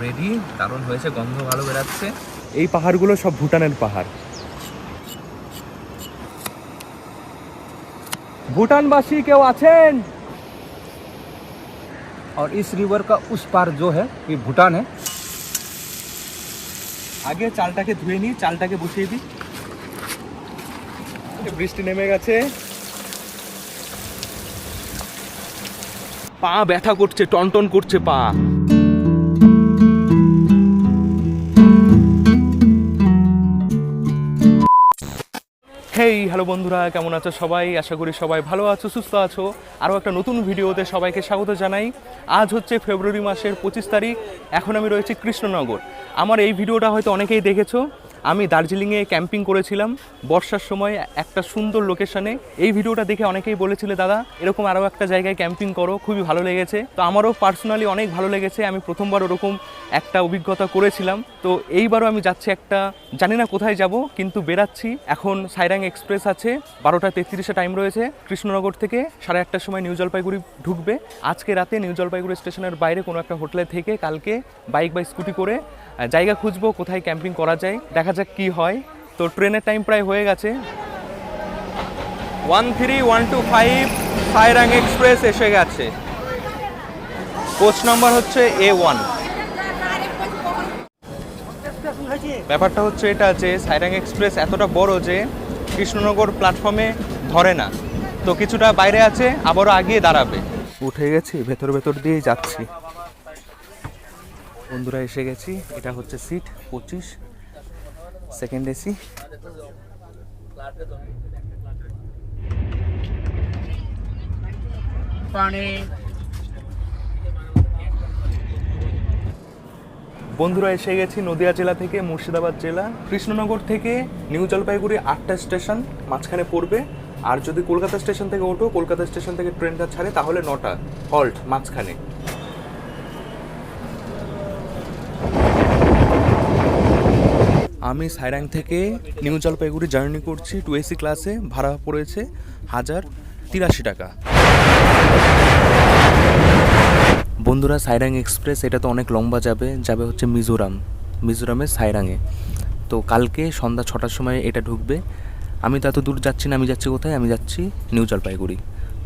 Ready, দারুণ হয়েছে, গন্ধ ভালো বেরাচ্ছে। এই পাহাড়গুলো সব ভুটানের পাহাড়। ভুটানবাসী কেউ আছেন? और इस रिवर का उस पार जो है ये भूटान है। আগে চালটাকে ধুয়ে নিই, চালটাকে বসিয়ে দিই। বৃষ্টি নেমে গেছে, পা ব্যথা করছে, টনটন করছে পা। হেই হ্যালো বন্ধুরা, কেমন আছো সবাই? আশা করি সবাই ভালো আছো, সুস্থ আছো। আরও একটা নতুন ভিডিওতে সবাইকে স্বাগত জানাই। আজ হচ্ছে ফেব্রুয়ারি মাসের 25 তারিখ। এখন আমি রয়েছি কৃষ্ণনগর। আমার এই ভিডিওটা হয়তো অনেকেই দেখেছো। আমি দার্জিলিংয়ে ক্যাম্পিং করেছিলাম বর্ষার সময় একটা সুন্দর লোকেশনে। এই ভিডিওটা দেখে অনেকেই বলেছিলে দাদা এরকম আরও একটা জায়গায় ক্যাম্পিং করো, খুবই ভালো লেগেছে। তো আমারও পার্সোনালি অনেক ভালো লেগেছে। আমি প্রথমবার ওরকম একটা অভিজ্ঞতা করেছিলাম। তো এইবারও আমি যাচ্ছি একটা, জানি না কোথায় যাব, কিন্তু বেরাচ্ছি। এখন সাইরাং এক্সপ্রেস আছে, 12:33 টাইম রয়েছে। কৃষ্ণনগর থেকে 8:30টার সময় নিউ জলপাইগুড়ি ঢুকবে। আজকে রাতে নিউ জলপাইগুড়ি স্টেশনের বাইরে কোনো একটা হোটেলে থেকে কালকে বাইক বা স্কুটি করে জায়গা খুঁজবো কোথায় ক্যাম্পিং করা যায়, দেখা যাক কি হয়। তো ট্রেনের টাইম প্রায় হয়ে গেছে। 13125 সাইরাং এক্সপ্রেস এসে গেছে। কোচ নাম্বার হচ্ছে A1। ব্যাপারটা হচ্ছে এটা যে সাইরাং এক্সপ্রেস এতটা বড় যে কৃষ্ণনগর প্ল্যাটফর্মে ধরে না, তো কিছুটা বাইরে আছে, আবারও আগিয়ে দাঁড়াবে। উঠে গেছি, ভেতর ভেতর দিয়েই যাচ্ছি। বন্ধুরা এসে গেছি, এটা হচ্ছে সিট 25, সেকেন্ড এসি। বন্ধুরা এসে গেছি নদিয়া জেলা থেকে মুর্শিদাবাদ জেলা। কৃষ্ণনগর থেকে নিউ জলপাইগুড়ি 8টা স্টেশন মাঝখানে পড়বে। আর যদি কলকাতা স্টেশন থেকে ওঠো, কলকাতা স্টেশন থেকে ট্রেনটা ছাড়ে, তাহলে 9টা হল্ট মাঝখানে। আমি সাইরাং থেকে নিউ জলপাইগুড়ি জার্নি করছি 2AC ক্লাসে। ভাড়া পড়েছে 1083 টাকা। বন্ধুরা সাইরাং এক্সপ্রেস এটা তো অনেক লম্বা যাবে হচ্ছে মিজোরামের সাইরাংয়ে। তো কালকে সন্ধ্যা 6টার সময় এটা ঢুকবে। আমি তো এত দূর যাচ্ছি না, আমি যাচ্ছি কোথায়? আমি যাচ্ছি নিউ জলপাইগুড়ি।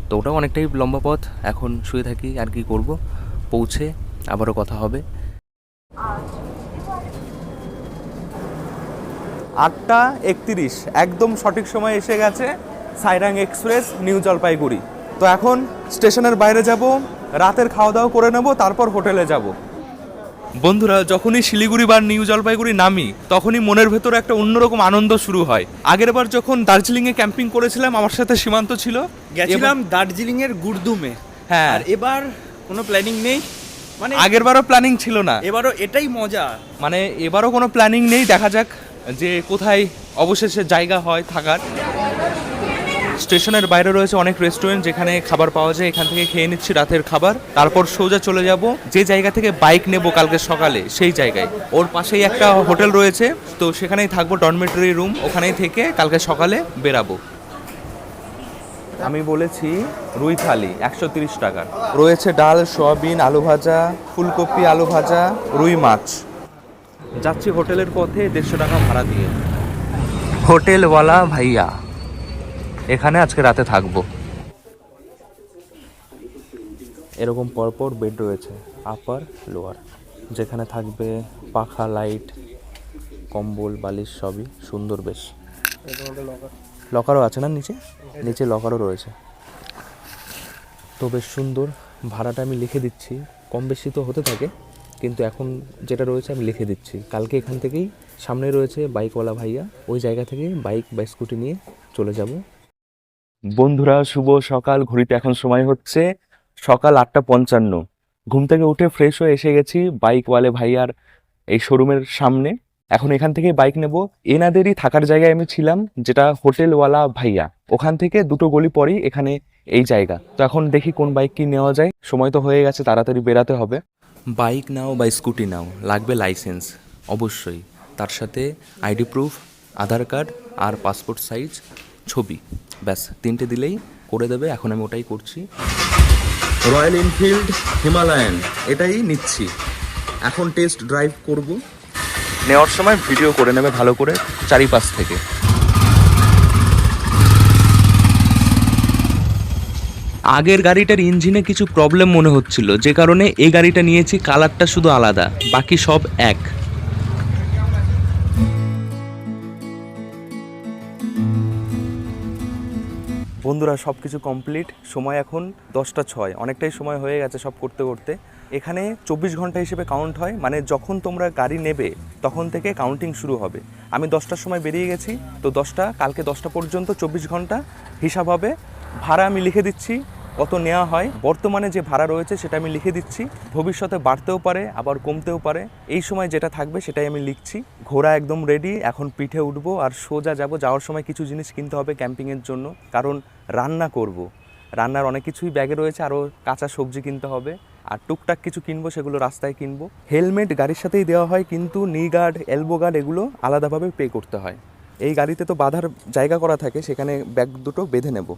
তো ওটাও অনেকটাই লম্বা পথ। এখন শুয়ে থাকি, আর কি করব, পৌঁছে আবারও কথা হবে। 8:31 একদম সঠিক সময় এসে গেছে সাইরাং এক্সপ্রেস নিউ জলপাইগুড়ি। তো এখন স্টেশনের বাইরে যাব, রাতের খাওয়া দাওয়া করে নেব, তারপর হোটেলে যাব। বন্ধুরা যখনই শিলিগুড়ি বা নিউ জলপাইগুড়ি নামি, তখনই মনের ভেতরে একটা অন্যরকম আনন্দ শুরু হয়। আগের বার যখন দার্জিলিংয়ে ক্যাম্পিং করেছিলাম, আমার সাথে সীমান্ত ছিল, গেছিলাম দার্জিলিংয়ের গুরদুমে। হ্যাঁ, আর এবার কোনো প্ল্যানিং নেই, মানে আগের বারও প্ল্যানিং ছিল না, এবারও এটাই মজা। মানে এবারও কোনো প্ল্যানিং নেই, দেখা যাক যে কোথায় অবশেষে জায়গা হয় থাকার। স্টেশনের বাইরে রয়েছে অনেক রেস্টুরেন্ট যেখানে খাবার পাওয়া যায়, এখান থেকে খেয়ে নিচ্ছি রাতের খাবার। তারপর সোজা চলে যাব যে জায়গা থেকে বাইক নেব কালকে সকালে, সেই জায়গায়। ওর পাশেই একটা হোটেল রয়েছে, তো সেখানেই থাকবো, ডরমেটরি রুম, ওখানেই থেকে কালকে সকালে বেরাবো। আমি বলেছি রুই থালি 130 টাকার রয়েছে, ডাল, সোয়াবিন, আলু ভাজা, ফুলকপি আলু ভাজা, রুই মাছ। যাচ্ছি হোটেলের পথে 150 টাকা ভাড়া দিয়ে। হোটেলওয়ালা ভাইয়া, এখানে আজকে রাতে থাকবো। এরকম পরপর বেড রয়েছে, আপার লোয়ার, যেখানে থাকবে পাখা, লাইট, কম্বল, বালিশ, সবই সুন্দর বেশ। লকারও আছে না নিচে? নিচে লকারও রয়েছে। তো বেশ সুন্দর। ভাড়াটা আমি লিখে দিচ্ছি, কম বেশি তো হতে থাকে, কিন্তু এখন যেটা রয়েছে আমি লিখে দিচ্ছি। কালকে এখান থেকেই সামনে রয়েছে বাইকওয়ালা ভাইয়া, ওই জায়গা থেকে বাইক বা স্কুটি নিয়ে চলে যাব। বন্ধুরা শুভ সকাল। ঘড়িতে এখন সময় হচ্ছে সকাল 8:55। ঘুম থেকে উঠে ফ্রেশ হয়ে এসে গেছি বাইকওয়ালে ভাইয়ার এই শোরুমের সামনে। এখন এখান থেকে বাইক নেব। এনাদেরই থাকার জায়গায় আমি ছিলাম, যেটা হোটেলওয়ালা ভাইয়া, ওখান থেকে 2টো গলি পরেই এখানে এই জায়গা। তো এখন দেখি কোন বাইক কি নেওয়া যায়। সময় তো হয়ে গেছে, তাড়াতাড়ি বেরাতে হবে। বাইক নাও বা স্কুটি নাও, লাগবে লাইসেন্স অবশ্যই, তার সাথে আইডি প্রুফ, আধার কার্ড আর পাসপোর্ট সাইজ ছবি, ব্যাস 3টে দিলেই করে দেবে। এখন আমি ওটাই করছি। রয়্যাল এনফিল্ড হিমালয়ান এটাই নিচ্ছি। এখন টেস্ট ড্রাইভ করব। নেওয়ার সময় ভিডিও করে নেবে ভালো করে চারিপাশ থেকে। আগের গাড়িটার ইঞ্জিনে কিছু প্রবলেম মনে হচ্ছিল, যে কারণে এই গাড়িটা নিয়েছি। কালারটা শুধু আলাদা, বাকি সব এক। বন্ধুরা সব কিছু কমপ্লিট। সময় এখন 10:06, অনেকটাই সময় হয়ে গেছে সব করতে করতে। এখানে 24 ঘন্টা হিসেবে কাউন্ট হয়, মানে যখন তোমরা গাড়ি নেবে তখন থেকে কাউন্টিং শুরু হবে। আমি 10টার সময় বেরিয়ে গেছি, তো কালকে 10টা পর্যন্ত 24 ঘন্টা হিসাব হবে। ভাড়া আমি লিখে দিচ্ছি কত নেওয়া হয়, বর্তমানে যে ভাড়া রয়েছে সেটা আমি লিখে দিচ্ছি। ভবিষ্যতে বাড়তেও পারে আবার কমতেও পারে, এই সময় যেটা থাকবে সেটাই আমি লিখছি। ঘোড়া একদম রেডি, এখন পিঠে উঠবো আর সোজা যাব। যাওয়ার সময় কিছু জিনিস কিনতে হবে ক্যাম্পিংয়ের জন্য, কারণ রান্না করব। রান্নার অনেক কিছুই ব্যাগে রয়েছে, আরও কাঁচা সবজি কিনতে হবে, আর টুকটাক কিছু কিনবো, সেগুলো রাস্তায় কিনবো। হেলমেট গাড়ির সাথেই দেওয়া হয়, কিন্তু নি গার্ড, এলবো গার্ড এগুলো আলাদাভাবে পে করতে হয়। এই গাড়িতে তো বাঁধার জায়গা করা থাকে, সেখানে ব্যাগ দুটো বেঁধে নেব।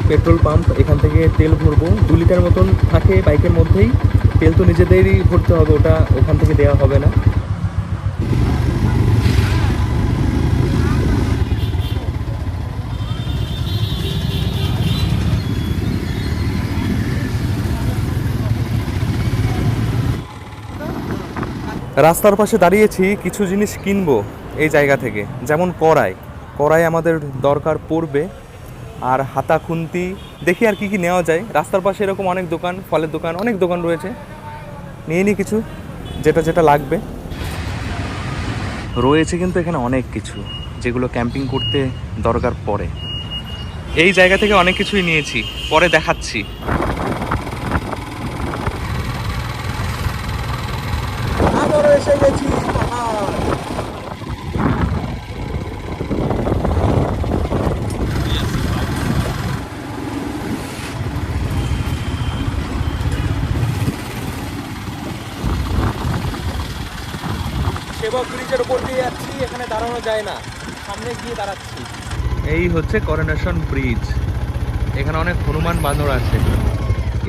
পেট্রোল পাম্প, এখান থেকে তেল ভরবো। 2 লিটার মতন থাকে বাইকের মধ্যেই। তেল তো নিজেদেরই ভরতে হবে, ওটা ওখান থেকে দেওয়া হবে না। রাস্তার পাশে দাঁড়িয়েছি, কিছু জিনিস কিনবো এই জায়গা থেকে, যেমন কড়াই আমাদের দরকার পড়বে, আর হাতা খুন্তি, দেখি আর কি কি নেওয়া যায়। রাস্তার পাশে এরকম অনেক দোকান, ফলের দোকান, অনেক দোকান রয়েছে, নিয়ে নিই কিছু যেটা যেটা লাগবে। রয়েছে কিন্তু এখানে অনেক কিছু যেগুলো ক্যাম্পিং করতে দরকার পড়ে। এই জায়গা থেকে অনেক কিছুই নিয়েছি, পরে দেখাচ্ছি। আবারও এসে গেছি সেবক ব্রিজের উপর দিয়ে যাচ্ছি, এখানে দাঁড়ানো যায় না, সামনে গিয়ে দাঁড়াচ্ছি। এই হচ্ছে করোনেশন ব্রিজ, এখানে অনেক হনুমান বানর আছে।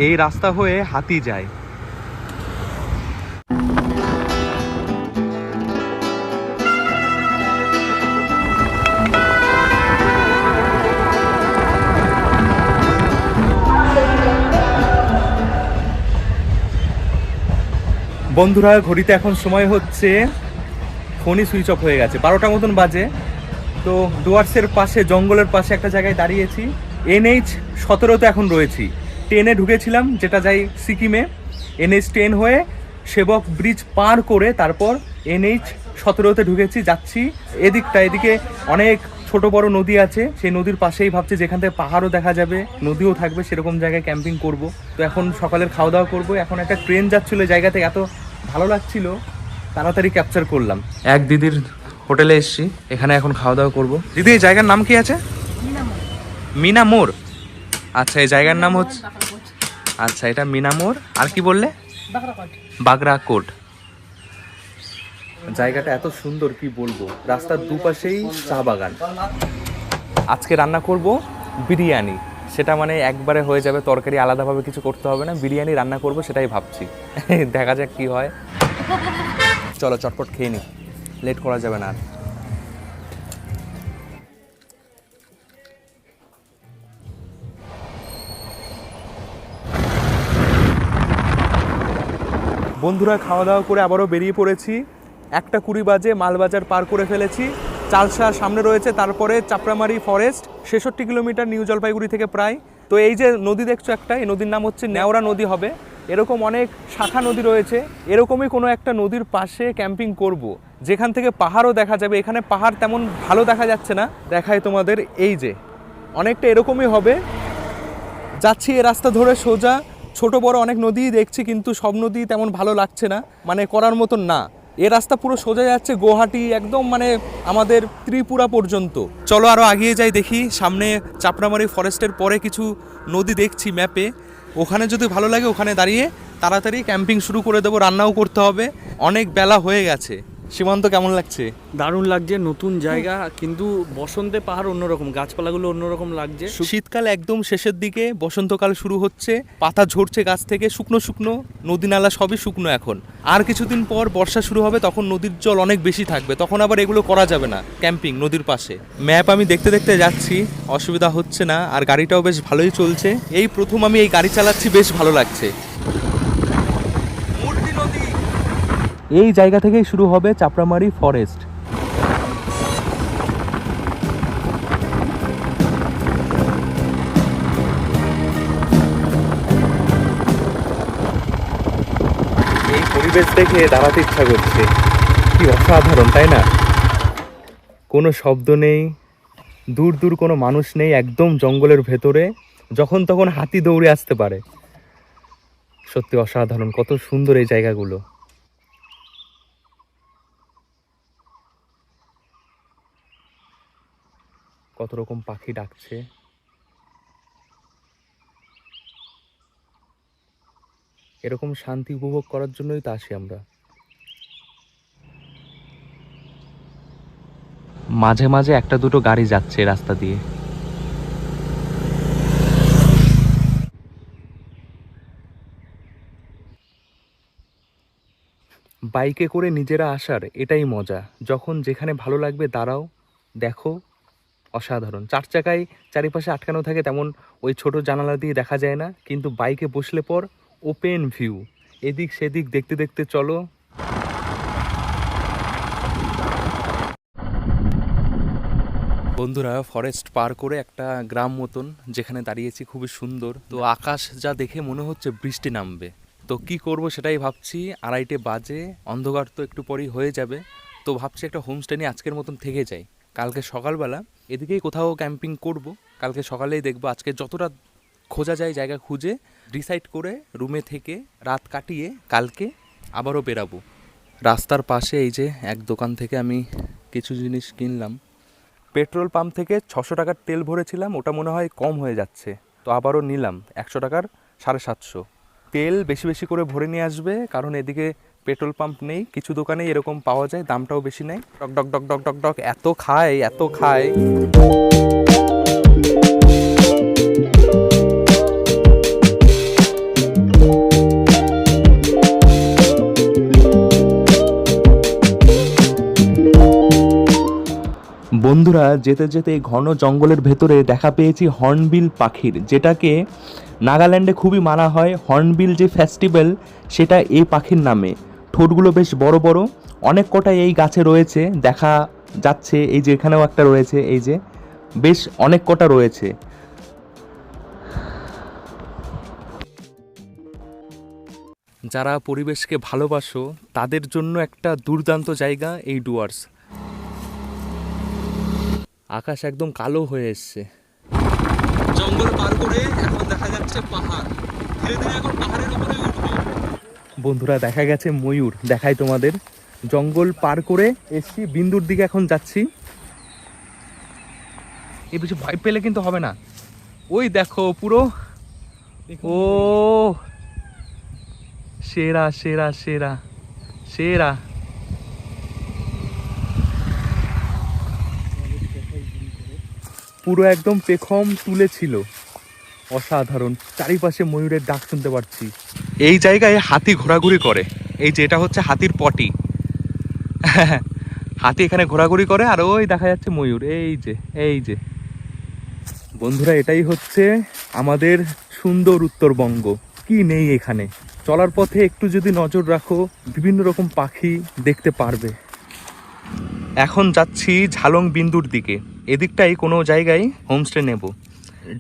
এই রাস্তা হয়ে হাতি যায়। বন্ধুরা ঘড়িতে এখন সময় হচ্ছে, ফোনই সুইচ অফ হয়ে গেছে, 12টা মতন বাজে। তো ডুয়ার্সের পাশে, জঙ্গলের পাশে একটা জায়গায় দাঁড়িয়েছি। NH-17 এখন রয়েছি। 10-এ ঢুকেছিলাম, যেটা যাই সিকিমে। NH-10 হয়ে সেবক ব্রিজ পার করে তারপর NH-17-তে ঢুকেছি, যাচ্ছি এদিকে অনেক ছোট বড় নদী আছে, সেই নদীর পাশেই ভাবছি যেখান থেকে পাহাড়ও দেখা যাবে, নদীও থাকবে, সেরকম জায়গায় ক্যাম্পিং করব। তো এখন সকালের খাওয়া দাওয়া করবো। এখন একটা ট্রেন যাচ্ছিল জায়গাতে, এত ভালো লাগছিল, তাড়াতাড়ি ক্যাপচার করলাম। এক দিদির হোটেলে এসেছি, এখানে এখন খাওয়া দাওয়া করবো। দিদি এই জায়গার নাম কি আছে? মিনামোর। আচ্ছা, এই জায়গার নাম হচ্ছে, আচ্ছা এটা মিনামোর। আর কি বললে? বাগরাকোট। জায়গাটা এত সুন্দর কি বলবো, রাস্তার দুপাশেই চা বাগান। আজকে রান্না করব বিরিয়ানি, সেটা মানে একবারে হয়ে যাবে, তরকারি আলাদাভাবে কিছু করতে হবে না, বিরিয়ানি রান্না করব সেটাই ভাবছি। দেখা যাক কি হয়। চলো চটপট খেয়ে নি, লেট করা যাবে না আর। বন্ধুরা খাওয়া দাওয়া করে আবারও বেরিয়ে পড়েছি। 1:20 বাজে, মালবাজার পার করে ফেলেছি। চালসা সামনে রয়েছে, তারপরে Chapramari forest, 66 kilometre new Jalpaiguri থেকে প্রায়। তো এই যে নদী দেখছো একটা, এই নদীর নাম হচ্ছে নেওড়া নদী হবে। এরকম অনেক শাখা নদী রয়েছে, এরকমই কোনো একটা নদীর পাশে ক্যাম্পিং করব, যেখান থেকে পাহাড়ও দেখা যাবে। এখানে পাহাড় তেমন ভালো দেখা যাচ্ছে না, দেখায় তোমাদের, এই যে অনেকটা এরকমই হবে। যাচ্ছি এ রাস্তা ধরে সোজা, ছোট বড় অনেক নদী দেখছি, কিন্তু সব নদী তেমন ভালো লাগছে না, মানে করার মতন না। এ রাস্তা পুরো সোজা যাচ্ছে গুয়াহাটি, একদম মানে আমাদের ত্রিপুরা পর্যন্ত। চলো আরও এগিয়ে যাই, দেখি সামনে চাপড়ামারি ফরেস্টের পরে কিছু নদী দেখছি ম্যাপে। ওখানে যদি ভালো লাগে ওখানে দাঁড়িয়ে তাড়াতাড়ি ক্যাম্পিং শুরু করে দেবো, রান্নাও করতে হবে, অনেক বেলা হয়ে গেছে। সীমান্ত কেমন লাগছে? দারুণ লাগছে, নতুন জায়গা, কিন্তু বসন্তে পাহাড় অন্যরকম, গাছপালাগুলো অন্যরকম লাগছে। শীতকাল একদম শেষের দিকে, বসন্তকাল শুরু হচ্ছে, পাতা ঝরছে গাছ থেকে, শুকনো শুকনো, নদী নালা সবই শুকনো এখন। আর কিছুদিন পর বর্ষা শুরু হবে, তখন নদীর জল অনেক বেশি থাকবে, তখন আবার এগুলো করা যাবে না, ক্যাম্পিং নদীর পাশে। ম্যাপ আমি দেখতে দেখতে যাচ্ছি, অসুবিধা হচ্ছে না, আর গাড়িটাও বেশ ভালোই চলছে। এই প্রথম আমি এই গাড়ি চালাচ্ছি, বেশ ভালো লাগছে। এই জায়গা থেকেই শুরু হবে চাপড়ামারি ফরেস্ট। এই পরিবেশ দেখে দাঁড়াতে ইচ্ছা করছে, কি অসাধারণ তাই না? কোনো শব্দ নেই, দূর দূর কোনো মানুষ নেই, একদম জঙ্গলের ভেতরে, যখন তখন হাতি দৌড়ে আসতে পারে। সত্যি অসাধারণ, কত সুন্দর এই জায়গাগুলো। কত রকম পাখি ডাকছে। এরকম শান্তি উপভোগ করার জন্যই তো আসি আমরা। মাঝে মাঝে একটা দুটো গাড়ি যাচ্ছে রাস্তা দিয়ে। বাইকে করে নিজেরা আসার এটাই মজা, যখন যেখানে ভালো লাগবে দাঁড়াও, দেখো, অসাধারণ। চার চাকায় চারিপাশে আটকানো থাকে, তেমন ওই ছোট জানালা দিয়ে দেখা যায় না, কিন্তু বাইকে বসলে পর ওপেন ভিউ, এদিক সেদিক দেখতে দেখতে চলো। বন্ধুরা, ফরেস্ট পার করে একটা গ্রাম মতন যেখানে দাঁড়িয়েছি, খুবই সুন্দর। তো আকাশ যা দেখে মনে হচ্ছে বৃষ্টি নামবে। তো কি করব সেটাই ভাবছি, 2:30 বাজে, অন্ধকার তো একটু পরেই হয়ে যাবে। তো ভাবছি একটা হোমস্টে নিয়ে আজকের মতন থেকে যাই, কালকে সকালবেলা এদিকেই কোথাও ক্যাম্পিং করব। কালকে সকালেই দেখবো, আজকে যতটা খোঁজা যায় জায়গা খুঁজে ডিসাইড করে রুমে থেকে রাত কাটিয়ে কালকে আবারও বেরাবো। রাস্তার পাশে এই যে এক দোকান থেকে আমি কিছু জিনিস কিনলাম। পেট্রোল পাম্প থেকে 600 টাকার তেল ভরেছিলাম, ওটা মনে হয় কম হয়ে যাচ্ছে, তো আবারও নিলাম 100 টাকার 750। তেল বেশি বেশি করে ভরে নিয়ে আসবে, কারণ এদিকে পেট্রোল পাম্প নেই, কিছু দোকানেই এরকম পাওয়া যায়, দামটাও বেশি নেয়। ডক ডক ডক ডক ডক ডক এত খায়, এত খায়। বন্ধুরা, যেতে যেতে ঘন জঙ্গলের ভেতরে দেখা পেয়েছি হর্নবিল পাখির, যেটাকে নাগাল্যান্ডে খুবই মানা হয়। হর্নবিল যে ফেস্টিভ্যাল, সেটা এই পাখির নামে। ঠোঁটগুলো বেশ বড় বড়, অনেক কটাই এই গাছে রয়েছে, দেখা যাচ্ছে। এই যে এখানেও একটা রয়েছে, এই যে বেশ অনেক কটা রয়েছে। যারা পরিবেশকে ভালোবাসো তাদের জন্য একটা দুর্দান্ত জায়গা এই ডুয়ার্স। আকাশ একদম কালো হয়ে এসছে। জঙ্গল পার করে এখন দেখা যাচ্ছে পাহাড়, ধীরে ধীরে এখন পাহাড়ের উপরে উঠবো। বন্ধুরা, দেখা গেছে ময়ূর, দেখাই তোমাদের। জঙ্গল পার করে এসছি, বিন্দুর দিকে এখন যাচ্ছি। এই কিছু ভয় পেলে কিন্তু হবে না। ওই দেখো পুরো, ও সেরা সেরা সেরা সেরা। পুরো একদম পেখম তুলেছিল, অসাধারণ। চারিপাশে ময়ূরের ডাক শুনতে পাচ্ছি। এই জায়গায় হাতি ঘোরাঘুরি করে, এই যে এটা হচ্ছে হাতির পটি। হাতি এখানে ঘোরাঘুরি করে, আর ওই দেখা যাচ্ছে ময়ূর, এই যে এই যে। বন্ধুরা, এটাই হচ্ছে আমাদের সুন্দর উত্তরবঙ্গ। কি নেই এখানে? চলার পথে একটু যদি নজর রাখো, বিভিন্ন রকম পাখি দেখতে পারবে। এখন যাচ্ছি ঝালং বিন্দুর দিকে। এদিকটাই কোনো জায়গায় হোমস্টে নেব।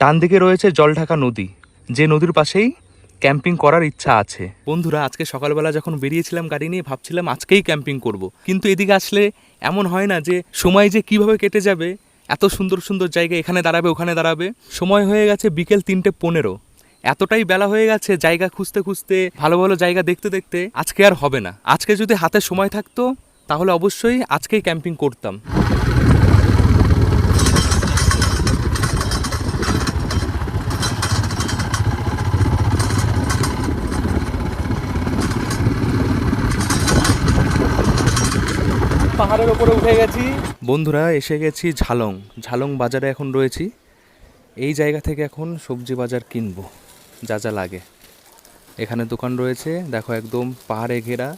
ডান দিকে রয়েছে জলঢাকা নদী, যে নদীর পাশেই ক্যাম্পিং করার ইচ্ছা আছে। বন্ধুরা, আজকে সকালবেলা যখন বেরিয়েছিলাম গাড়ি নিয়ে, ভাবছিলাম আজকেই ক্যাম্পিং করব, কিন্তু এদিকে আসলে এমন হয় না যে সময় যে কিভাবে কেটে যাবে। এত সুন্দর সুন্দর জায়গা, এখানে দাঁড়াবে ওখানে দাঁড়াবে। সময় হয়ে গেছে বিকেল 3:15, এতটাই বেলা হয়ে গেছে। জায়গা খুঁজতে খুঁজতে, ভালো ভালো জায়গা দেখতে দেখতে আজকে আর হবে না। আজকে যদি হাতে সময় থাকতো তাহলে অবশ্যই আজকেই ক্যাম্পিং করতাম। পাহাড়ের ওপরে উঠে গেছি। বন্ধুরা এসে গেছি ঝালং। ঝালং বাজারে এখন রয়েছি। এই জায়গা থেকে এখন সবজি বাজার কিনবো, যা যা লাগে। এখানে দোকান রয়েছে, দেখো একদম পাহাড়ে ঘেরা।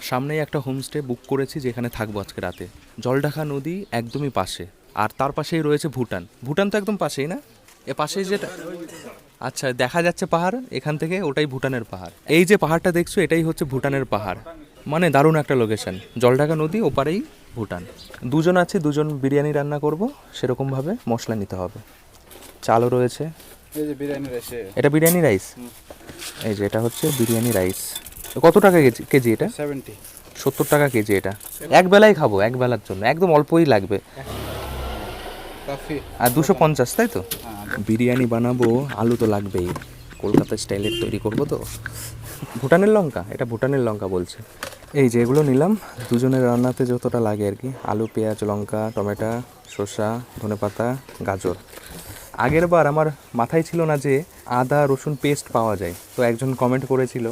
সামনেই একটা হোমস্টে বুক করেছি, যেখানে থাকবো আজকে রাতে। জলঢাকা নদী একদমই পাশে, আর তার পাশেই রয়েছে ভুটান। ভুটান তো একদম পাশেই না, এ পাশেই যেটা, আচ্ছা দেখা যাচ্ছে পাহাড় এখান থেকে, ওটাই ভুটানের পাহাড়। এই যে পাহাড়টা দেখছো, এটাই হচ্ছে ভুটানের পাহাড়। মানে দারুণ একটা লোকেশন, জলঢাকা নদী ওপারেই ভুটান। দুজন আছি, দুজন বিরিয়ানি রান্না করব, সেরকমভাবে মশলা নিতে হবে। চালও রয়েছে, এই যে বিরিয়ানি রাইস, এটা বিরিয়ানি রাইস। এই যে এটা হচ্ছে বিরিয়ানি রাইস। কত টাকা কেজি এটা? 70 টাকা কেজি। এটা এক বেলায় খাবো, এক বেলার জন্য একদম অল্পই লাগবে। আর 250, তাই তো? বিরিয়ানি বানাবো, আলু তো লাগবেই, কলকাতা স্টাইলের তৈরি করব তো। ভুটানের লঙ্কা, এটা ভুটানের লঙ্কা বলছে। এই যে এগুলো নিলাম, দুজনের রান্নাতে যতটা লাগে আর কি। আলু, পেঁয়াজ, লঙ্কা, টমেটো, শসা, ধনেপাতা, গাজর। আগের বার আমার মাথায় ছিল না যে আদা রসুন পেস্ট পাওয়া যায়, তো একজন কমেন্ট করেছিল,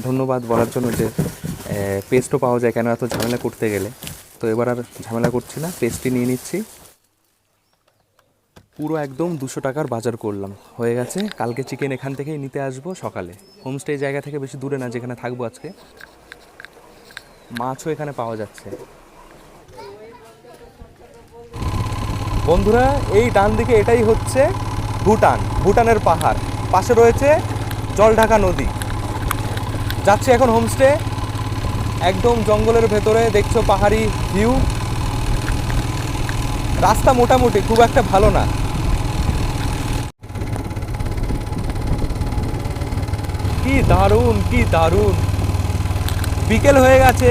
ধন্যবাদ বলার জন্য, যে পেস্টও পাওয়া যায়, কেন এত ঝামেলা করতে গেলে। তো এবার আর ঝামেলা করছি না, পেস্টই নিয়ে নিচ্ছি। পুরো একদম 200 টাকার বাজার করলাম, হয়ে গেছে। কালকে চিকেন এখান থেকেই নিতে আসবো সকালে। হোমস্টে জায়গা থেকে বেশি দূরে না, যেখানে থাকবো আজকে। মাছও এখানে পাওয়া যাচ্ছে। বন্ধুরা এই ডান দিকে এটাই হচ্ছে ভুটান, ভুটানের পাহাড়। পাশে রয়েছে জলঢাকা নদী। যাচ্ছি এখন হোমস্টে, একদম জঙ্গলের ভেতরে, দেখছো পাহাড়ি ভিউ। রাস্তা মোটামুটি খুব একটা ভালো না। কি দারুণ, কি দারুণ। বিকেল হয়ে গেছে,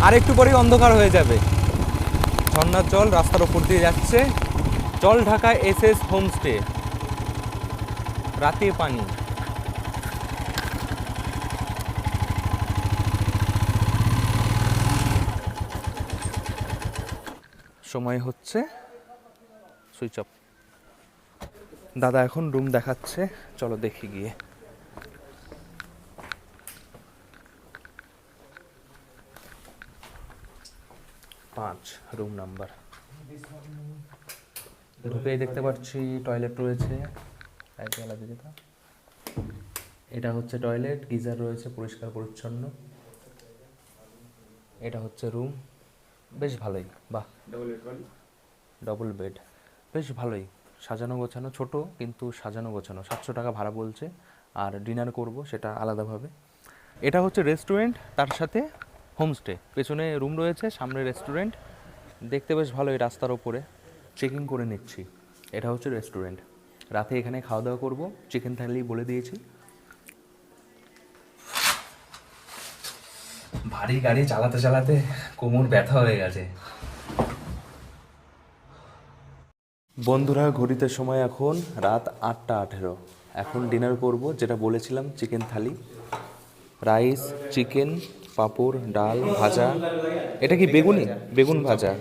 আর একটু পরেই অন্ধকার হয়ে যাবে। ঝর্ণার জল রাস্তার ওপর দিয়ে যাচ্ছে। জলঢাকা এসএস হোমস্টে, রাতে পানি। সময় হচ্ছে সুইচ অফ। দাদা এখন রুম দেখাচ্ছে, চলো দেখি গিয়ে। 5 রুম নাম্বার। ঢুকেই দেখতে পাচ্ছি টয়লেট রয়েছে। এটা হচ্ছে টয়লেট, গিজার রয়েছে, পরিষ্কার পরিচ্ছন্ন। এটা হচ্ছে রুম, বেশ ভালোই। বাহ, ডবল বেড, বেশ ভালোই সাজানো গোছানো। ছোট কিন্তু সাজানো গোছানো। 700 টাকা ভাড়া বলছে, আর ডিনার করব সেটা আলাদাভাবে। এটা হচ্ছে রেস্টুরেন্ট, তার সাথে হোমস্টে। পেছনে রুম রয়েছে, সামনে রেস্টুরেন্ট। দেখতে বেশ ভালোই, রাস্তার ওপরে। চেকিং করে নিচ্ছি। এটা হচ্ছে রেস্টুরেন্ট। রাতে এখানে খাওয়া দাওয়া করবো। চিকেন থালি বলে দিয়েছি। ভারী গাড়ি চালাতে চালাতে কোমর ব্যথা হয়ে গেছে। বন্ধুরা ঘড়িতে সময় এখন রাত 8:18। এখন ডিনার করব, যেটা বলেছিলাম, চিকেন থালি, রাইস, চিকেন, পাঁপড়, ডাল, ভাজা। এটা কি বেগুনি? বেগুন ভাজা,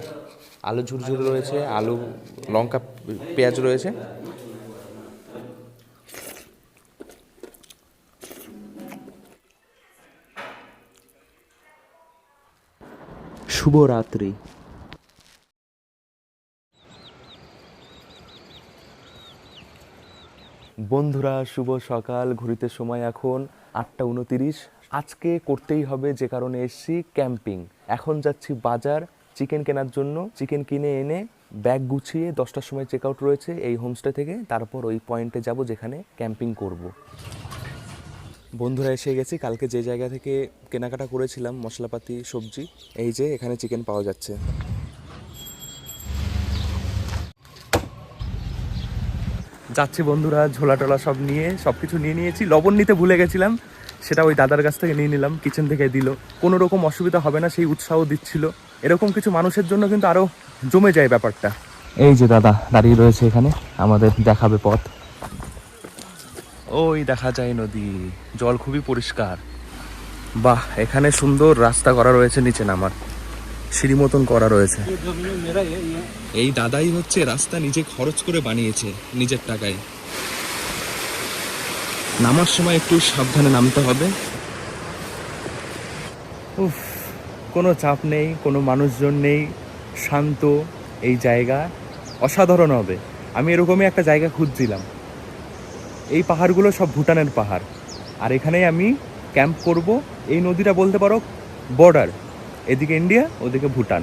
আলু ঝুরঝুর রয়েছে, আলু, লঙ্কা, পেঁয়াজ রয়েছে। শুভরাত্রি। বন্ধুরা শুভ সকাল। ঘড়িতে সময় এখন 8:29। আজকে করতেই হবে, যে কারণে এসেছি ক্যাম্পিং। এখন যাচ্ছি বাজার চিকেন কেনার জন্য। চিকেন কিনে এনে ব্যাগ গুছিয়ে 10টার সময় চেক আউট রয়েছে এই হোমস্টে থেকে। তারপর ওই পয়েন্টে যাব যেখানে ক্যাম্পিং করব। বন্ধুরা এসে গেছি কালকে যে জায়গা থেকে কেনাকাটা করেছিলাম মশলাপাতি, সবজি। এই যে এখানে চিকেন পাওয়া যাচ্ছে। যাচ্ছি বন্ধুরা, ঝোলা টোলা সব নিয়ে, সব কিছু নিয়ে নিয়েছি। লবণ নিতে ভুলে গেছিলাম, সেটা ওই দাদার কাছ থেকে নিয়ে নিলাম, কিচেন থেকে দিল। কোনো রকম অসুবিধা হবে না সেই উৎসাহ দিচ্ছিল। এরকম কিছু মানুষের জন্য কিন্তু আরও জমে যায় ব্যাপারটা। এই যে দাদা দাঁড়িয়ে রয়েছে এখানে, আমাদের দেখাবে পথ। ওই দেখা যায় নদী, জল খুবই পরিষ্কার। বাহ, এখানে সুন্দর রাস্তা করা রয়েছে, নিচে নামার সিঁড়ি মতন করা রয়েছে। এই দাদাই হচ্ছে রাস্তা নিজে খরচ করে বানিয়েছে নিজের টাকায়। নামার সময় একটু সাবধানে নামতে হবে। উফ, কোনো চাপ নেই, কোনো মানুষজন নেই, শান্ত এই জায়গা, অসাধারণ হবে। আমি এরকমই একটা জায়গা খুঁজছিলাম। এই পাহাড়গুলো সব ভুটানের পাহাড়, আর এখানেই আমি ক্যাম্প করব। এই নদীটা বলতে পারো বর্ডার, এদিকে ইন্ডিয়া, ওদিকে ভুটান।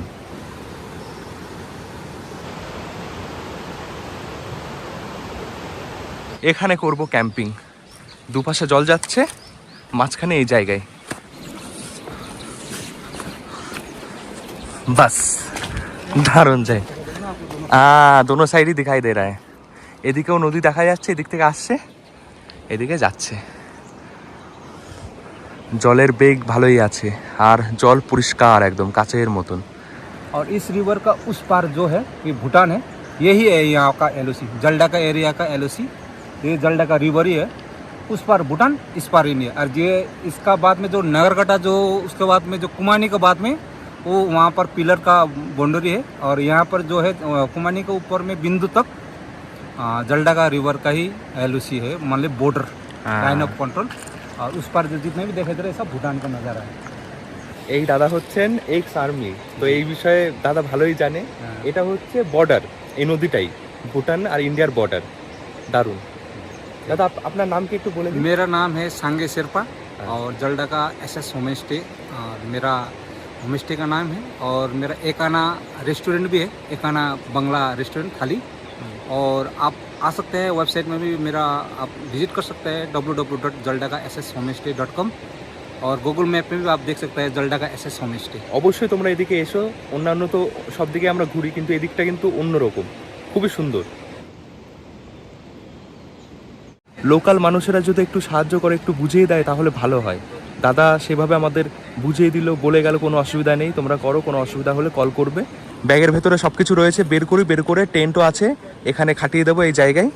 এখানে করব ক্যাম্পিং। দুপাশে জল যাচ্ছে, মাঝখানে এই জায়গায়। বাস দারুণ যায়। দোনো সাইডই দিখাই দে রায়। এদিকেও নদী দেখা যাচ্ছে, এদিক থেকে আসছে, এদিকে যাচ্ছে। জলের বেগ ভালোই আছে, আর জল পরিষ্কার একদম কাচের মতন। और इस रिवर का उस पार जो है ये भूटान है। यही है यहाँ का एलओसी, जलडा का एरिया का एलओसी। ये जलडा का रिवर ही है। उस पार भूटान, इस पार इंडिया। और ये इसका बाद में जो नगरकटा, जो उसके बाद में जो कुमानी के बाद में वो वहाँ पर पिलर का बाउंड्री है। और यहाँ पर जो है कुमानी के ऊपर में बिंदु तक जलडा का रिवर का ही एलओसी है, मतलब बॉर्डर लाइन ऑफ कंट्रोल। और उस पार जो जितने भी देखे दे रहे सब भूटान का नज़ारा है। এই দাদা হচ্ছেন এক্স আর্মি, তো এই বিষয়ে দাদা ভালোই জানে। এটা হচ্ছে বর্ডার, এই নদীটাই ভুটান আর ইন্ডিয়ার বর্ডার। দারুণ। দাদা আপনার নাম কি একটু বলে দিন? मेरा नाम है सांगे शेरपा और जलडा का एसएस होम स्टे मेरा होम स्टे का नाम है। और मेरा एक आना रेस्टोरेंट भी है, एक आना बंगला रेस्टोरेंट खाली। और आप आ सकते हैं, वेबसाइट में भी मेरा आप विजिट कर सकते हैं www.jaldaka.ssHomestay.com। और गूगल मैप में भी आप देख सकते हैं जलडा का एसएस होम स्टे। অবশ্যই তোমরা এদিকে এসো। অন্যান্য তো সব দিকে আমরা ঘুরি, কিন্তু এদিকটা কিন্তু অন্যরকম, খুবই সুন্দর। লোকাল মানুষেরা যদি একটু সাহায্য করে, একটু বুঝিয়ে দেয়, তাহলে ভালো হয়। দাদা সেভাবে আমাদের বুঝিয়ে দিল, বলে গেল কোনো অসুবিধা নেই, তোমরা করো, কোনো অসুবিধা হলে কল করবে। ব্যাগের ভেতরে সব কিছু রয়েছে, বের করে টেন্টও আছে, এখানে খাটিয়ে দেবো এই জায়গায়।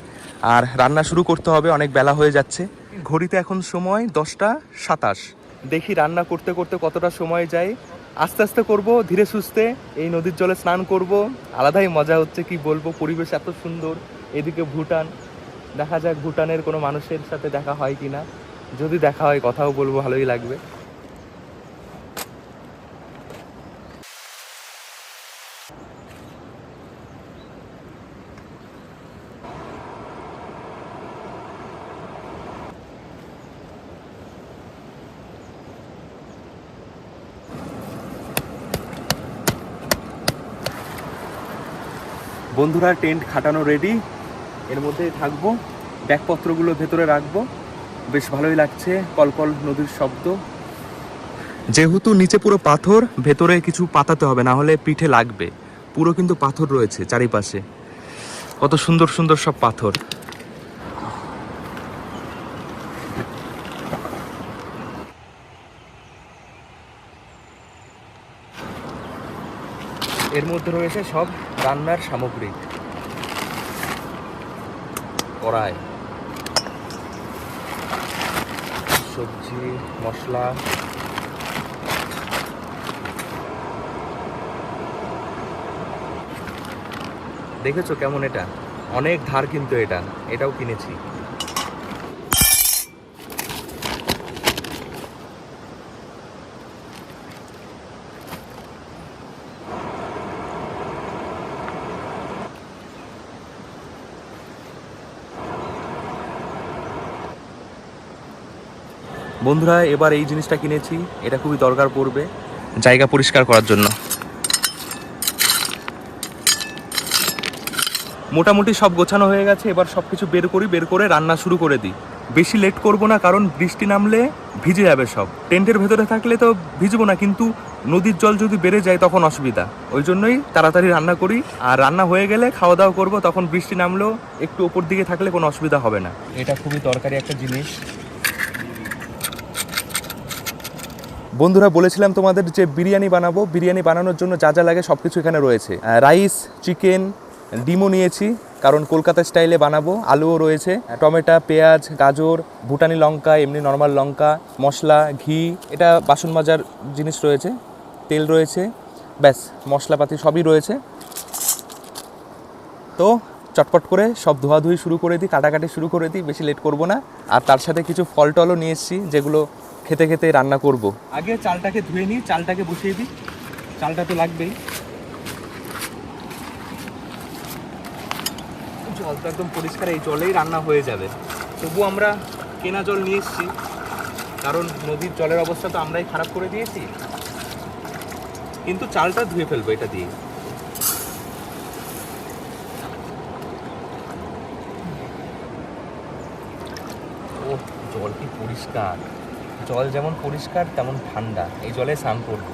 আর রান্না শুরু করতে হবে, অনেক বেলা হয়ে যাচ্ছে। ঘড়িতে এখন সময় 10:27। দেখি রান্না করতে করতে কতটা সময় যায়। আস্তে আস্তে করব, ধীরে সুস্থে। এই নদীর জলে স্নান করব, আলাদাই মজা হচ্ছে, কি বলবো। পরিবেশ এত সুন্দর, এদিকে ভুটান। দেখা যাক ভুটানের কোনো মানুষের সাথে দেখা হয় কি না। যদি দেখা হয় কথাও বলবো, ভালোই লাগবে। বন্ধুরা টেন্ট খাটানো রেডি, এর মধ্যেই থাকবো। ব্যাগপত্রগুলো ভেতরে রাখবো। বেশ ভালোই লাগছে, কলকল নদীর শব্দ। যেহেতু নিচে পুরো পাথর, ভেতরে কিছু পাতাতে হবে, না হলে পিঠে লাগবে। পুরো কিন্তু পাথর রয়েছে চারিপাশে, কত সুন্দর সুন্দর সব পাথর। এর মধ্যে রয়েছে সব রান্নার সামগ্রী, কড়াই, সবজি, মশলা। দেখেছো কেমন? এটা অনেক ধার, কিন্তু এটাও কিনেছি। বন্ধুরা এবার এই জিনিসটা কিনেছি, এটা খুবই দরকার পড়বে জায়গা পরিষ্কার করার জন্য। মোটামুটি সব গোছানো হয়ে গেছে, এবার সব কিছু বের করে রান্না শুরু করে দিই। বেশি লেট করব না, কারণ বৃষ্টি নামলে ভিজে যাবে সব। টেন্টের ভেতরে থাকলে তো ভিজবো না, কিন্তু নদীর জল যদি বেড়ে যায় তখন অসুবিধা। ওই জন্যই তাড়াতাড়ি রান্না করি, আর রান্না হয়ে গেলে খাওয়া দাওয়া করবো। তখন বৃষ্টি নামলেও একটু ওপর দিকে থাকলে কোনো অসুবিধা হবে না। এটা খুবই দরকারি একটা জিনিস। বন্ধুরা বলেছিলাম তোমাদের যে বিরিয়ানি বানাবো, বিরিয়ানি বানানোর জন্য যা যা লাগে সব কিছু এখানে রয়েছে। রাইস, চিকেন, ডিমও নিয়েছি, কারণ কলকাতা স্টাইলে বানাবো। আলুও রয়েছে, টমেটো, পেঁয়াজ, গাজর, ভুটানি লঙ্কা, এমনি নর্মাল লঙ্কা, মশলা, ঘি, এটা বাসন মাজার জিনিস রয়েছে, তেল রয়েছে, ব্যাস মশলাপাতি সবই রয়েছে। তো চটপট করে সব ধোয়াধুয়ি শুরু করে দিই, কাটাকাটি শুরু করে দিই, বেশি লেট করব না। আর তার সাথে কিছু ফল টলও নিয়ে এসেছি, যেগুলো খেতে খেতে রান্না করব। আগে চালটাকে ধুয়ে নিই, চালটাকে বসিয়ে দিই, চালটা তো লাগবেই। জল তো একদম পরিষ্কার, এই জলেই রান্না হয়ে যাবে। তবু আমরা কেনা জল নিয়ে এসেছি, কারণ নদীর জলের অবস্থা তো আমরাই খারাপ করে দিয়েছি। কিন্তু চালটা ধুয়ে ফেলবো এটা দিয়ে। ও জল কি পরিষ্কার, জল যেমন পরিষ্কার তেমন ঠান্ডা, এই জলে স্নান করব।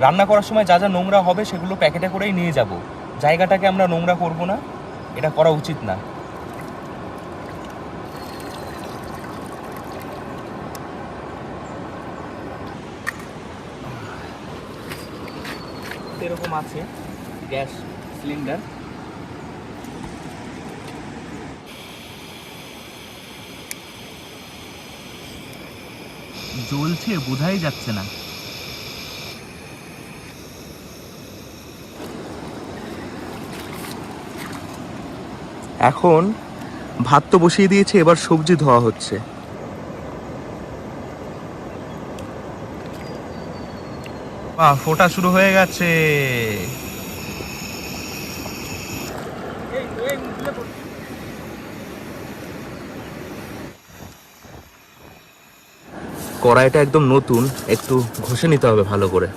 রান্না করার সময় যা যা নোংরা হবে সেগুলো প্যাকেটে করেই নিয়ে যাব, জায়গাটাকে আমরা নোংরা করব না, এটা করা উচিত না। এরকম আছে গ্যাস সিলিন্ডার। জ্বলছে বোঝাই যাচ্ছে না। এখন ভাত তো বসিয়ে দিয়েছে, এবার সবজি ধোয়া হচ্ছে। বাহ, ফোটা শুরু হয়ে গেছে। কড়াইটা একদম নতুন, একটু ঘষে নিতে হবে ভালো করে।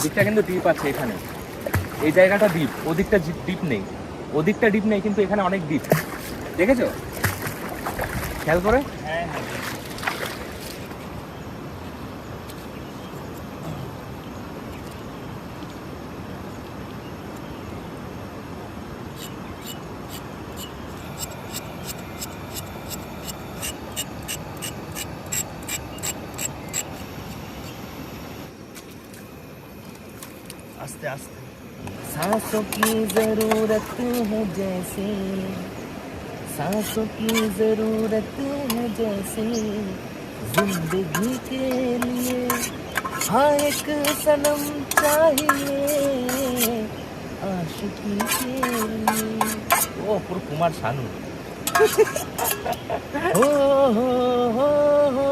দিকটা কিন্তু ডিপ আছে এখানে, এই জায়গাটা ডিপ, ওদিকটা ডিপ নেই। ওদিকটা ডিপ নেই কিন্তু এখানে অনেক ডিপ, দেখেছো খেয়াল করে? আস্তে আস্তে। सांसों की जरूरत है जैसे, सांसों की जरूरत है जैसे, जिंदगी के लिए हाँ एक सनम चाहिए, आशिकी के लिए। ओ पुरो कुमार शानू। हो हो हो हो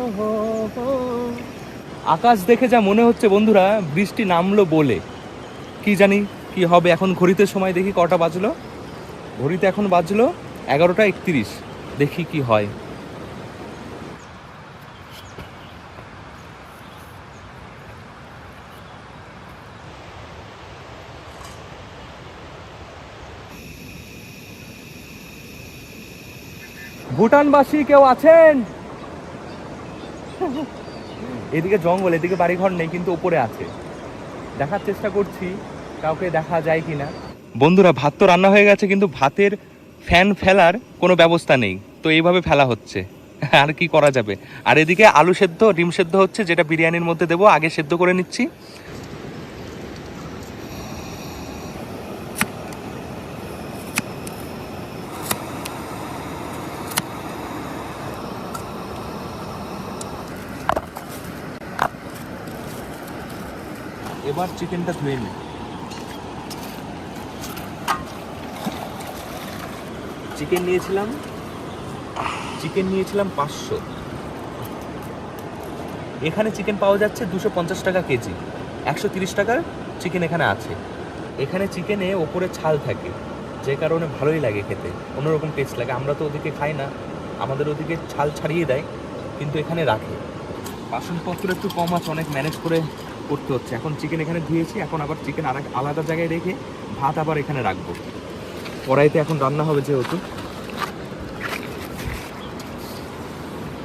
हो हो। আকাশ দেখে যা মনে হচ্ছে বন্ধুরা বৃষ্টি নামলো বলে, কি জানি কি হবে। এখন ঘড়িতে সময় দেখি কটা বাজলো, ঘড়িতে এখন বাজলো 11টা 31, দেখি কি হয়। ভুটানবাসী কেউ আছেন? এদিকে জঙ্গল, এদিকে বাড়িঘর নেই, কিন্তু উপরে আছে। দেখার চেষ্টা করছি কাউকে দেখা যায় কিনা। বন্ধুরা ভাত তো রান্না হয়ে গেছে, কিন্তু ভাতের ফ্যান ফেলার কোনো ব্যবস্থা নেই, তো এইভাবে ফেলা হচ্ছে। আর কি করা যাবে। আর এদিকে আলু সেদ্ধ, ডিম সেদ্ধ হচ্ছে, যেটা বিরিয়ানির মধ্যে দেবো। আগে সেদ্ধ করে নিচ্ছি। এবার চিকেনটা ধুয়ে নিই। চিকেন নিয়েছিলাম 500। এখানে চিকেন পাওয়া যাচ্ছে 250 টাকা কেজি, 130 টাকার চিকেন এখানে আছে। এখানে চিকেনে ওপরে ছাল থাকে, যে কারণে ভালোই লাগে খেতে, অন্যরকম টেস্ট লাগে। আমরা তো ওদিকে খাই না, আমাদের ওদিকে ছাল ছাড়িয়ে দেয়, কিন্তু এখানে রাখে। বাসনপত্র একটু কম আছে, অনেক ম্যানেজ করে করতে হচ্ছে। এখন চিকেন এখানে ধুয়েছি, এখন আবার চিকেন আলাদা জায়গায় রেখে ভাত আবার এখানে রাখবো। কড়াইতে এখন রান্না হবে যেহেতু।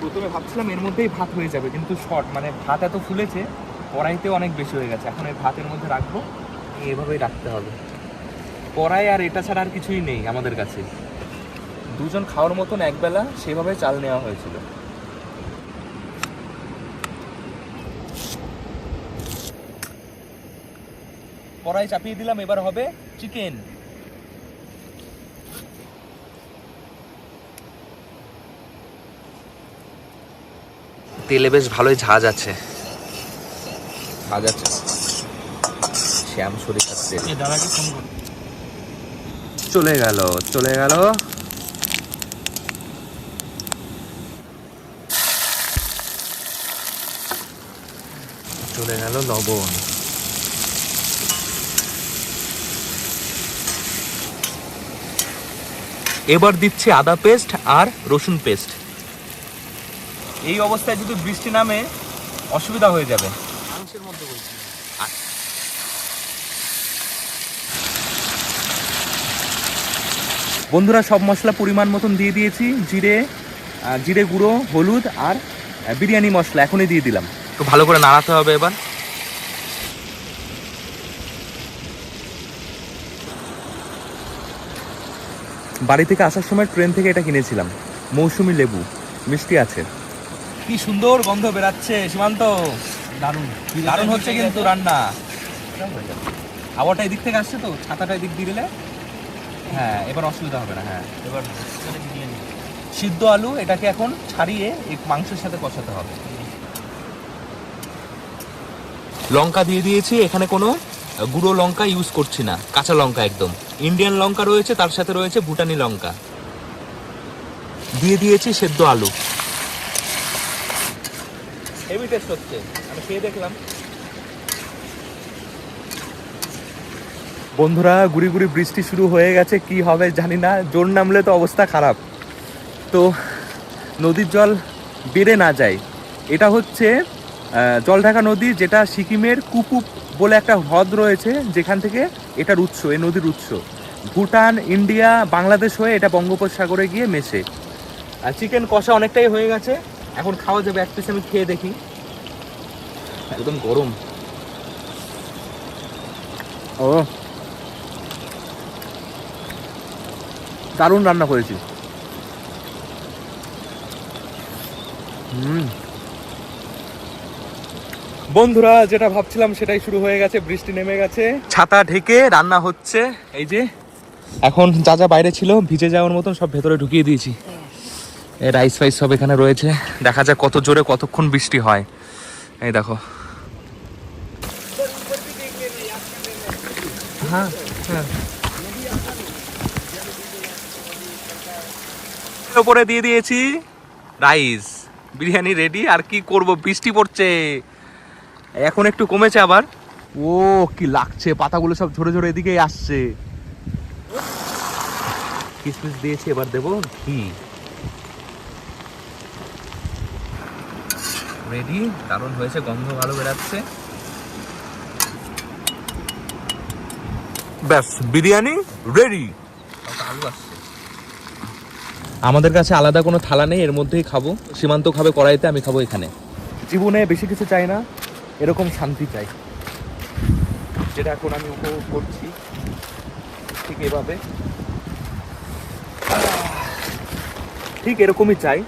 প্রথমে ভাবছিলাম এর মধ্যেই ভাত হয়ে যাবে, কিন্তু শর্ট, মানে ভাত এত ফুলেছে কড়াইতেও অনেক বেশি হয়ে গেছে। এখন এই ভাতের মধ্যে রাখবো, এভাবেই রাখতে হবে। কড়াই আর এটা ছাড়া আর কিছুই নেই আমাদের কাছে। দুজন খাওয়ার মতন একবেলা সেভাবে চাল নেওয়া হয়েছিল। কড়াই চাপিয়ে দিলাম, এবার হবে চিকেন। তেলে বেশ ভালোই ঝাঁজ আছে। শ্যাম সরিষার তেল চলে গেল। চলে গেল লবণ। এবার দিচ্ছি আদা পেস্ট আর রসুন পেস্ট। এই অবস্থায় যদি বৃষ্টি নামে অসুবিধা হয়ে যাবে। মাংসের মধ্যে বলছি। বন্ধুরা সব মশলা পরিমাণ মতন দিয়ে দিয়েছি, জিরে গুঁড়ো, হলুদ আর বিরিয়ানি মশলা এখনই দিয়ে দিলাম। তো ভালো করে নাড়াতে হবে এবার। বাড়ি থেকে আসার সময় ট্রেন থেকে এটা কিনেছিলাম, মৌসুমী লেবু, মিষ্টি আছে। কি সুন্দর গন্ধ বেরাচ্ছে সীমান্ত, দারুণ দারুণ হচ্ছে কিন্তু রান্না। হাওয়াটা এদিক থেকে আসছে তো, ছাতাটা এদিক দিয়ে দিলে হ্যাঁ এবার অসুবিধা হবে না। হ্যাঁ এবার বিরিয়ানি সিদ্ধ আলু এটাকে এখন ছাড়িয়ে এই মাংসের সাথে কষাতে হবে। লঙ্কা দিয়ে দিয়েছি, এখানে কোনো গুঁড়ো লঙ্কা ইউজ করছি না, কাঁচা লঙ্কা একদম। ইন্ডিয়ান লঙ্কা রয়েছে, তার সাথে রয়েছে ভুটানি লঙ্কা। দিয়ে দিয়েছি সেদ্ধ আলু। হেভি টেস্ট হচ্ছে, আমি খেয়ে দেখলাম। বন্ধুরা গুড়ি গুড়ি বৃষ্টি শুরু হয়ে গেছে, কি হবে জানি না, জোর নামলে তো অবস্থা খারাপ। তো নদীর জল বেড়ে না যায়। এটা হচ্ছে জলঢাকা নদী, যেটা সিকিমের কুপুপ বলে একটা হ্রদ রয়েছে, যেখান থেকে এটার উৎস, এই নদীর উৎস। ভুটান, ইন্ডিয়া, বাংলাদেশ হয়ে এটা বঙ্গোপসাগরে গিয়ে মেশে। আর চিকেন কষা অনেকটাই হয়ে গেছে, এখন খাওয়া যাবে। এক পিস আমি খেয়ে দেখি, একদম গরম। ও দারুণ রান্না করেছি। বন্ধুরা যেটা ভাবছিলাম সেটাই শুরু হয়ে গেছে, বৃষ্টি নেমে গেছে, ছাতা ঢেকে রান্না হচ্ছে। এই যে এখন যা যা বাইরে ছিল ভিজে যাওয়ার মতন সব ভেতরে ঢুকিয়ে দিয়েছি। এই রাইস ফাইস সব এখানে রয়েছে, দেখা যাক কত জোরে কতক্ষণ বৃষ্টি হয়। এই দেখো, হ্যাঁ হ্যাঁ, উপরে দিয়ে দিয়েছি রাইস, বিরিয়ানি রেডি। আর কি করব, বৃষ্টি পড়ছে, এখন একটু কমেছে আবার। ও কি লাগছে, পাতাগুলো সব ঝরে ঝরে এদিকেই আসছে। কিসমিস দিয়েছি, এবার দেবো ঘি। রেডি, দারুণ হয়েছে, গন্ধ ভালো বেরাচ্ছে। ব্যাস বিরিয়ানি রেডি। আলু আসছে। আমাদের কাছে আলাদা কোনো থালা নেই, এর মধ্যেই খাবো। সীমান্ত খাবে কড়াইতে, আমি খাবো এখানে। জীবনে বেশি কিছু চাই না, এরকম শান্তি চাই, যেটা এখন আমি উপভোগ করছি। ঠিক এভাবে, ঠিক এরকমই চাই।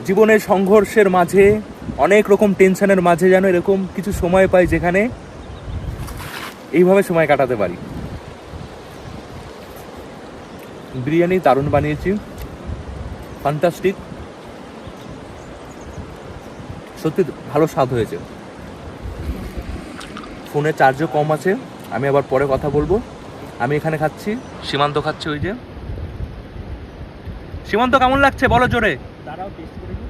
জীবনের সংঘর্ষের মাঝে, অনেক রকম টেনশনের মাঝে যেন এরকম কিছু সময় পাই, যেখানে এইভাবে সময় কাটাতে পারি। বিরিয়ানি দারুণ বানিয়েছি, ফ্যান্টাস্টিক, সত্যি ভালো স্বাদ হয়েছে। ফোনে চার্জও কম আছে, আমি আবার পরে কথা বলবো। আমি এখানে খাচ্ছি, সীমান্ত খাচ্ছে ওই যে। সীমান্ত কেমন লাগছে বলো জোরে। তারাও টেস্ট করে নি।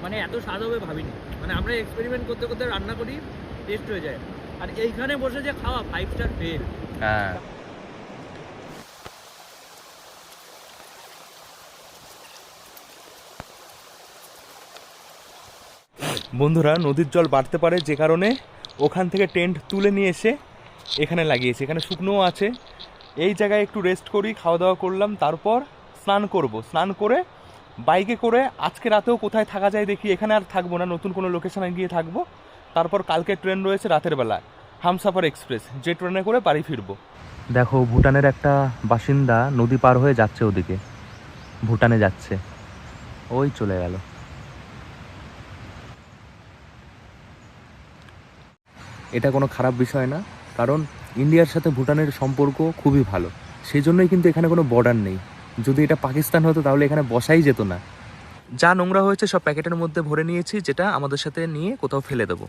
মানে এত স্বাদ হবে ভাবিনি। মানে আমরা এক্সপেরিমেন্ট করতে করতে রান্না করি, টেস্ট হয়ে যায়। আর এইখানে বসে যে খাওয়া, 5 স্টার ফেল। হ্যাঁ, বন্ধুরা নদীর জল বাড়তে পারে, যে কারণে ওখান থেকে টেন্ট তুলে নিয়ে এসে এখানে লাগিয়েছি। এখানে শুকনোও আছে। এই জায়গায় একটু রেস্ট করি, খাওয়া দাওয়া করলাম, তারপর স্নান করব। স্নান করে বাইকে করে আজকে রাতেও কোথায় থাকা যায় দেখি। এখানে আর থাকবো না, নতুন কোনো লোকেশনে গিয়ে থাকবো। তারপর কালকে ট্রেন রয়েছে রাতের বেলা, হামসাফার এক্সপ্রেস, যে ট্রেনে করে বাড়ি ফিরবো। দেখো ভুটানের একটা বাসিন্দা নদী পার হয়ে যাচ্ছে, ওদিকে ভুটানে যাচ্ছে, ওই চলে গেল। এটা কোনো খারাপ বিষয় না, কারণ ইন্ডিয়ার সাথে ভুটানের সম্পর্ক খুবই ভালো, সেই জন্যই কিন্তু এখানে কোনো বর্ডার নেই। যদি এটা পাকিস্তান হতো তাহলে এখানে বসাই যেত না। যা নোংরা হয়েছে সব প্যাকেটের মধ্যে ভরে নিয়েছি, যেটা আমাদের সাথে নিয়ে কোথাও ফেলে দেবো।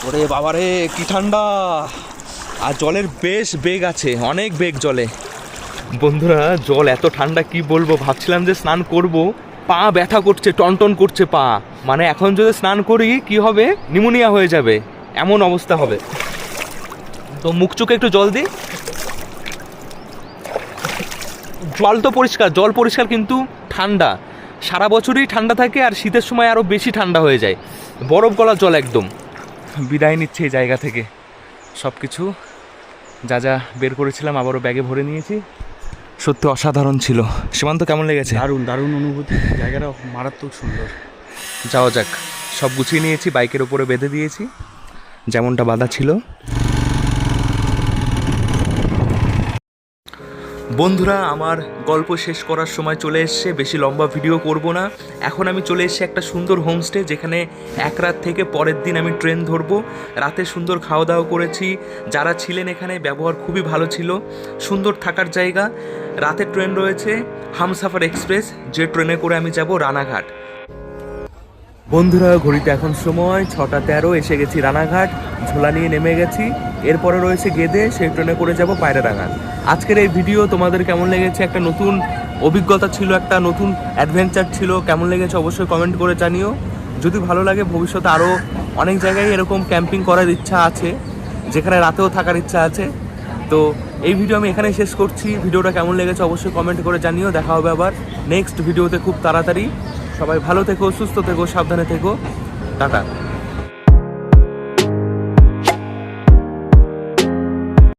ওরে বাবারে কি ঠান্ডা, আর জলের বেশ বেগ আছে, অনেক বেগ জলে। বন্ধুরা জল এত ঠান্ডা কি বলবো, ভাবছিলাম যে স্নান করব, পা ব্যথা করছে, টনটন করছে পা, মানে এখন যদি স্নান করি কি হবে, নিউমোনিয়া হয়ে যাবে, এমন অবস্থা হবে। তো মুখ চোখে একটু জল দিই। জল তো পরিষ্কার, জল পরিষ্কার, কিন্তু ঠান্ডা, সারা বছরই ঠান্ডা থাকে আর শীতের সময় আরও বেশি ঠান্ডা হয়ে যায়, বরফ গলা জল একদম। বিদায় নিচ্ছে এই জায়গা থেকে, সব কিছু যা যা বের করেছিলাম আবারও ব্যাগে ভরে নিয়েছি। সত্যি অসাধারণ ছিল। সীমান্ত কেমন লেগেছে? দারুণ দারুণ অনুভূতি, জায়গাটা মারাত্মক সুন্দর। যাওয়া যাক, সব গুছিয়ে নিয়েছি, বাইকের উপরে বেঁধে দিয়েছি যেমনটা বাঁধা ছিল। বন্ধুরা আমার গল্প শেষ করার সময় চলে এসছে, বেশি লম্বা ভিডিও করব না। এখন আমি চলে এসেছি একটা সুন্দর হোমস্টে, যেখানে এক রাত থেকে পরের দিন আমি ট্রেন ধরবো। রাতে সুন্দর খাওয়া দাওয়া করেছি, যারা ছিলেন এখানে ব্যবহার খুবই ভালো ছিল, সুন্দর থাকার জায়গা। রাতের ট্রেন রয়েছে হামসাফার এক্সপ্রেস, যে ট্রেনে করে আমি যাব রানাঘাট। বন্ধুরা ঘড়িতে এখন সময় 6:13, এসে গেছি রানাঘাট, ঝোলা নিয়ে নেমে গেছি। এরপরে রয়েছে গেদে, সেই ট্রেনে করে যাব পায়রাডাঙ্গা। আজকের এই ভিডিও তোমাদের কেমন লেগেছে? একটা নতুন অভিজ্ঞতা ছিল, একটা নতুন অ্যাডভেঞ্চার ছিল, কেমন লেগেছে অবশ্যই কমেন্ট করে জানিও। যদি ভালো লাগে ভবিষ্যতে আরও অনেক জায়গায় এরকম ক্যাম্পিং করার ইচ্ছা আছে, যেখানে রাতেও থাকার ইচ্ছা আছে। তো এই ভিডিও আমি এখানেই শেষ করছি। ভিডিওটা কেমন লেগেছে অবশ্যই কমেন্ট করে জানিও। দেখা হবে আবার নেক্সট ভিডিওতে খুব তাড়াতাড়ি। সবাই ভালো থেকো, সুস্থ থেকো, সাবধানে থেকো, টাটা।